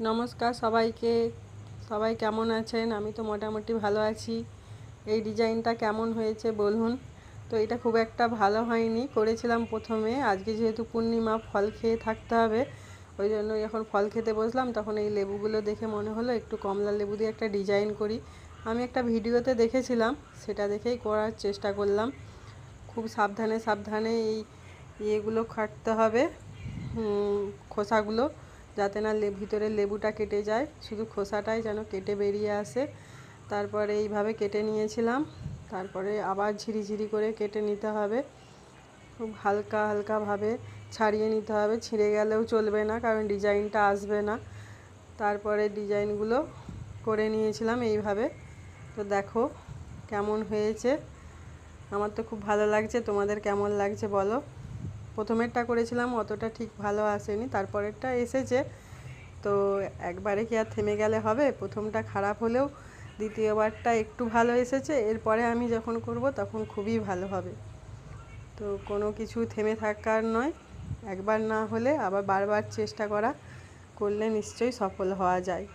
নমস্কার সবাইকে। সবাই কেমন আছেন? আমি তো মোটামুটি ভালো আছি। এই ডিজাইনটা কেমন হয়েছে বলুন। তো এটা খুব একটা ভালো হয়নি, করেছিলাম প্রথমে। আজকে যেহেতু পূর্ণিমা, ফল খেয়ে থাকতে হবে, ওই জন্য যখন ফল খেতে বসলাম তখন এই লেবুগুলো দেখে মনে হলো একটু কমলা লেবু দিয়ে একটা ডিজাইন করি। আমি একটা ভিডিওতে দেখেছিলাম, সেটা দেখেই করার চেষ্টা করলাম। খুব সাবধানে সাবধানে এই ইয়েগুলো কাটতে হবে, খোসাগুলো, যাতে না ভিতরে লেবুটা কেটে যায়, শুধু খোসাটাই যেন কেটে বেরিয়ে আসে। তারপরে এইভাবে কেটে নিয়েছিলাম। তারপরে আবার ঝিরিঝিরি করে কেটে নিতে হবে, খুব হালকা হালকাভাবে ছাড়িয়ে নিতে হবে। ছিঁড়ে গেলেও চলবে না, কারণ ডিজাইনটা আসবে না। তারপরে ডিজাইনগুলো করে নিয়েছিলাম এইভাবে। তো দেখো কেমন হয়েছে। আমার তো খুব ভালো লাগছে, তোমাদের কেমন লাগছে বলো। প্রথমেরটা করেছিলাম অতটা ঠিক ভালো আসেনি, তারপরেরটা এসেছে। তো একবারে কি আর থেমে গেলে হবে? প্রথমটা খারাপ হলেও দ্বিতীয়বারটা একটু ভালো এসেছে, এরপরে আমি যখন করব তখন খুবই ভালো হবে। তো কোনো কিছু থেমে থাকার নয়, একবার না হলে আবার বারবার চেষ্টা করলে নিশ্চয়ই সফল হওয়া যায়।